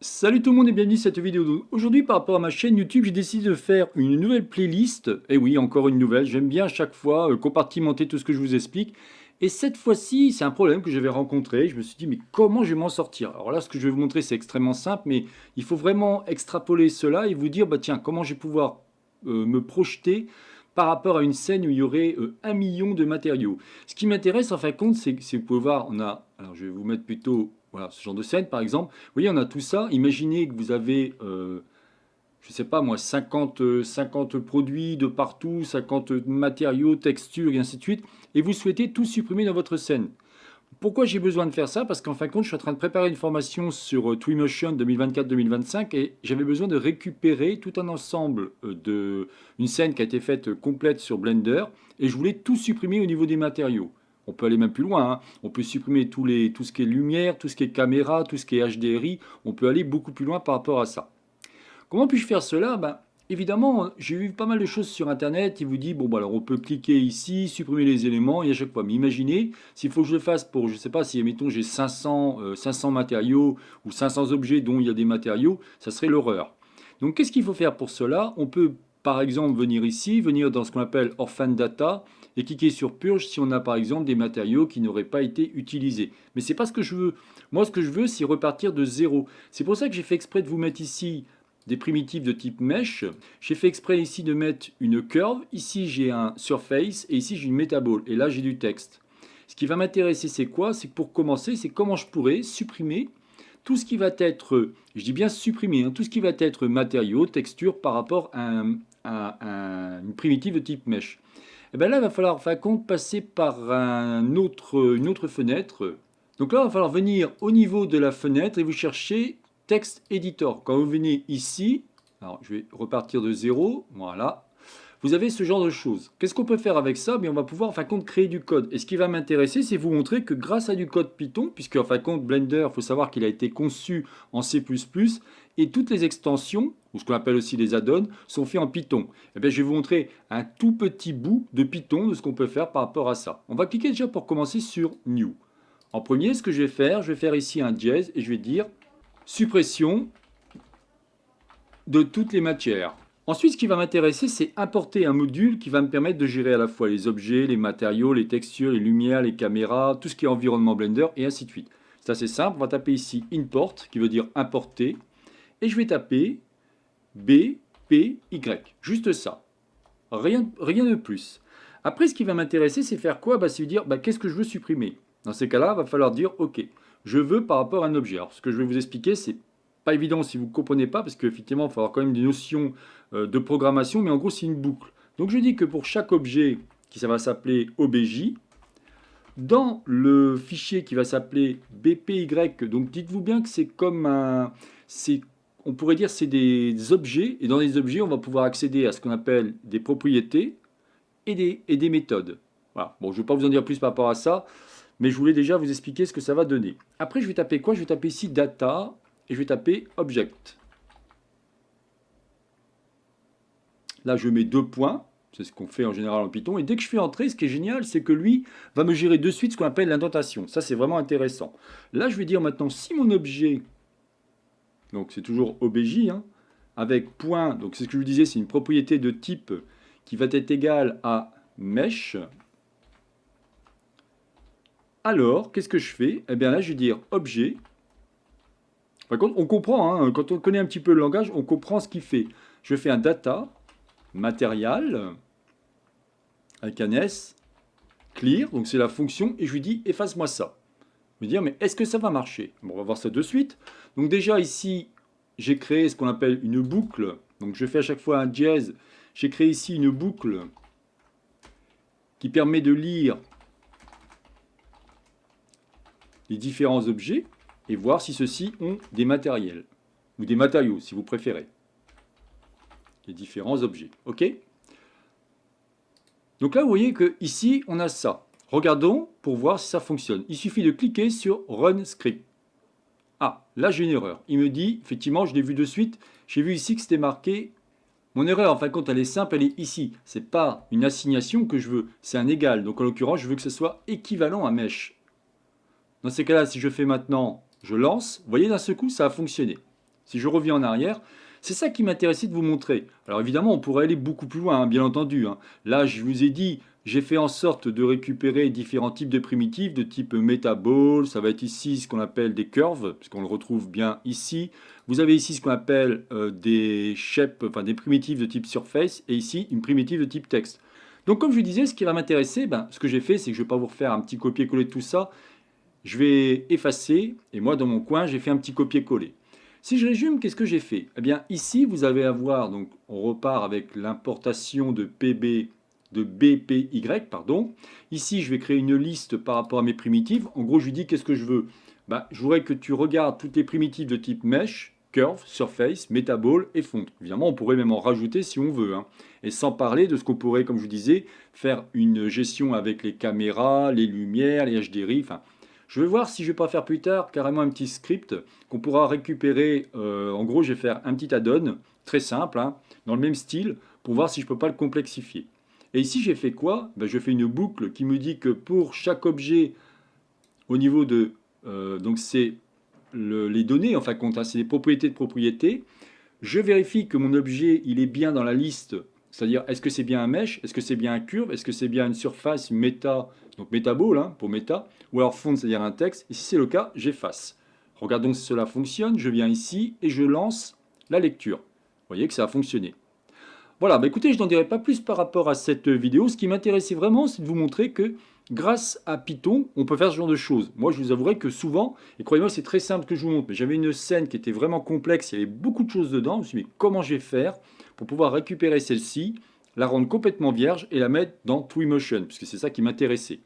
Salut tout le monde et bienvenue dans cette vidéo. Aujourd'hui, par rapport à ma chaîne YouTube, j'ai décidé de faire une nouvelle playlist. Et oui, encore une nouvelle. J'aime bien à chaque fois compartimenter tout ce que je vous explique. Et cette fois-ci, c'est un problème que j'avais rencontré. Je me suis dit, mais comment je vais m'en sortir? Alors là, ce que je vais vous montrer, c'est extrêmement simple, mais il faut vraiment extrapoler cela et vous dire, bah tiens, comment je vais pouvoir me projeter par rapport à une scène où il y aurait 1 million de matériaux. Ce qui m'intéresse, en fin de compte, c'est que vous pouvez voir, on a, alors je vais vous mettre plutôt, voilà, ce genre de scène, par exemple. Vous voyez, on a tout ça. Imaginez que vous avez, je ne sais pas moi, 50 produits de partout, 50 matériaux, textures et ainsi de suite, et vous souhaitez tout supprimer dans votre scène. Pourquoi j'ai besoin de faire ça? Parce qu'en fin de compte, je suis en train de préparer une formation sur Twinmotion 2024-2025 et j'avais besoin de récupérer tout un ensemble de une scène qui a été faite complète sur Blender et je voulais tout supprimer au niveau des matériaux. On peut aller même plus loin, hein. On peut supprimer tout ce qui est lumière, tout ce qui est caméra, tout ce qui est HDRI. On peut aller beaucoup plus loin par rapport à ça. Comment puis-je faire cela? Ben, évidemment, j'ai vu pas mal de choses sur Internet. Il vous dit, bon, bah, alors on peut cliquer ici, supprimer les éléments, et à chaque fois. Mais imaginez, s'il faut que je le fasse pour, je ne sais pas, si, mettons, j'ai 500 matériaux ou 500 objets dont il y a des matériaux, ça serait l'horreur. Donc, qu'est-ce qu'il faut faire pour cela? On peut, par exemple, venir ici, venir dans ce qu'on appelle Orphan Data, et cliquer sur Purge si on a, par exemple, des matériaux qui n'auraient pas été utilisés. Mais c'est pas ce que je veux. Moi, ce que je veux, c'est repartir de zéro. C'est pour ça que j'ai fait exprès de vous mettre ici des primitives de type mesh. J'ai fait exprès ici de mettre une curve. Ici, j'ai un surface et ici, j'ai une metaball. Et là, j'ai du texte. Ce qui va m'intéresser, c'est quoi? C'est que pour commencer, c'est comment je pourrais supprimer tout ce qui va être, je dis bien supprimer, hein, tout ce qui va être matériaux, texture par rapport une primitive de type mesh. Et bien là, il va falloir, en fin de compte, passer par une autre fenêtre. Donc là, il va falloir venir au niveau de la fenêtre et vous cherchez Text Editor. Quand vous venez ici, alors je vais repartir de zéro, voilà. Vous avez ce genre de choses. Qu'est-ce qu'on peut faire avec ça? Bien, on va pouvoir en fin de compte créer du code. Et ce qui va m'intéresser, c'est vous montrer que grâce à du code Python, puisque en fin de compte Blender, il faut savoir qu'il a été conçu en C++, et toutes les extensions, ou ce qu'on appelle aussi les add-ons, sont faits en Python. Et bien, je vais vous montrer un tout petit bout de Python de ce qu'on peut faire par rapport à ça. On va cliquer déjà pour commencer sur New. En premier, ce que je vais faire ici un dièse et je vais dire suppression de toutes les matières. Ensuite, ce qui va m'intéresser, c'est importer un module qui va me permettre de gérer à la fois les objets, les matériaux, les textures, les lumières, les caméras, tout ce qui est environnement Blender, et ainsi de suite. C'est assez simple, on va taper ici import, qui veut dire importer, et je vais taper B, P, Y. Juste ça. Rien de plus. Après, ce qui va m'intéresser, c'est faire quoi? C'est dire, qu'est-ce que je veux supprimer? Dans ces cas-là, il va falloir dire, OK, je veux par rapport à un objet. Alors, ce que je vais vous expliquer, c'est pas évident si vous ne comprenez pas, parce qu'effectivement, il faut avoir quand même des notions de programmation, mais en gros, c'est une boucle. Donc, je dis que pour chaque objet, ça va s'appeler OBJ, dans le fichier qui va s'appeler BPY, donc dites-vous bien que c'est comme un... On pourrait dire c'est des objets, et dans les objets, on va pouvoir accéder à ce qu'on appelle des propriétés et des méthodes. Voilà. Bon, je ne vais pas vous en dire plus par rapport à ça, mais je voulais déjà vous expliquer ce que ça va donner. Après, je vais taper quoi? Je vais taper ici data, et je vais taper object. Là, je mets deux points. C'est ce qu'on fait en général en Python. Et dès que je fais entrer, ce qui est génial, c'est que lui va me gérer de suite ce qu'on appelle l'indentation. Ça, c'est vraiment intéressant. Là, je vais dire maintenant, si mon objet, donc c'est toujours obj, hein, avec point, donc c'est ce que je vous disais, c'est une propriété de type qui va être égale à mesh. Alors, qu'est-ce que je fais? Eh bien là, je vais dire objet. Par contre, on comprend, hein, quand on connaît un petit peu le langage, on comprend ce qu'il fait. Je fais un data, matériel, avec un S, clear, donc c'est la fonction, et je lui dis efface-moi ça. Je vais dire, mais est-ce que ça va marcher? Bon, on va voir ça de suite. Donc déjà ici, j'ai créé ce qu'on appelle une boucle. Donc je fais à chaque fois un dièse. J'ai créé ici une boucle qui permet de lire les différents objets et voir si ceux-ci ont des matériels. Ou des matériaux, si vous préférez. Les différents objets. OK? Donc là, vous voyez que ici, on a ça. Regardons pour voir si ça fonctionne. Il suffit de cliquer sur Run Script. Ah, là j'ai une erreur. Il me dit, effectivement, je l'ai vu de suite, j'ai vu ici que c'était marqué. Mon erreur, en fin de compte, elle est simple, elle est ici. Ce n'est pas une assignation que je veux, c'est un égal. Donc en l'occurrence, je veux que ce soit équivalent à mesh. Dans ces cas-là, si je fais maintenant, je lance, vous voyez d'un seul coup, ça a fonctionné. Si je reviens en arrière, c'est ça qui m'intéressait de vous montrer. Alors évidemment, on pourrait aller beaucoup plus loin, hein, bien entendu, hein. Là, je vous ai dit, j'ai fait en sorte de récupérer différents types de primitives de type metaball. Ça va être ici ce qu'on appelle des curves, puisqu'on le retrouve bien ici. Vous avez ici ce qu'on appelle des shapes, enfin des primitives de type surface, et ici une primitive de type texte. Donc comme je vous disais, ce qui va m'intéresser, ce que j'ai fait, c'est que je ne vais pas vous refaire un petit copier-coller de tout ça. Je vais effacer, et moi dans mon coin, j'ai fait un petit copier-coller. Si je résume, qu'est-ce que j'ai fait? Eh bien ici, vous allez avoir, donc on repart avec l'importation de PB, de BPY, pardon. Ici, je vais créer une liste par rapport à mes primitives. En gros, je lui dis qu'est-ce que je veux. Je voudrais que tu regardes toutes les primitives de type mesh, curve, surface, metaball et font. Évidemment, on pourrait même en rajouter si on veut, hein. Et sans parler de ce qu'on pourrait, comme je vous disais, faire une gestion avec les caméras, les lumières, les HDRI, enfin, je vais voir si je vais pas faire plus tard carrément un petit script qu'on pourra récupérer. En gros, je vais faire un petit add-on très simple, hein, dans le même style, pour voir si je peux pas le complexifier. Et ici, j'ai fait quoi? Je fais une boucle qui me dit que pour chaque objet, au niveau de... donc c'est les données, en fin de compte, hein, c'est les propriétés de propriété. Je vérifie que mon objet, il est bien dans la liste, c'est-à-dire est-ce que c'est bien un mesh, est-ce que c'est bien un curve, est-ce que c'est bien une surface méta, donc metaball, hein, pour méta, ou alors font, c'est-à-dire un texte. Et si c'est le cas, j'efface. Regardons si cela fonctionne. Je viens ici et je lance la lecture. Vous voyez que ça a fonctionné. Voilà, écoutez, je n'en dirai pas plus par rapport à cette vidéo. Ce qui m'intéressait vraiment, c'est de vous montrer que grâce à Python, on peut faire ce genre de choses. Moi, je vous avouerai que souvent, et croyez-moi, c'est très simple que je vous montre, mais j'avais une scène qui était vraiment complexe, il y avait beaucoup de choses dedans. Je me suis dit, mais comment je vais faire pour pouvoir récupérer celle-ci, la rendre complètement vierge et la mettre dans Twinmotion, puisque c'est ça qui m'intéressait.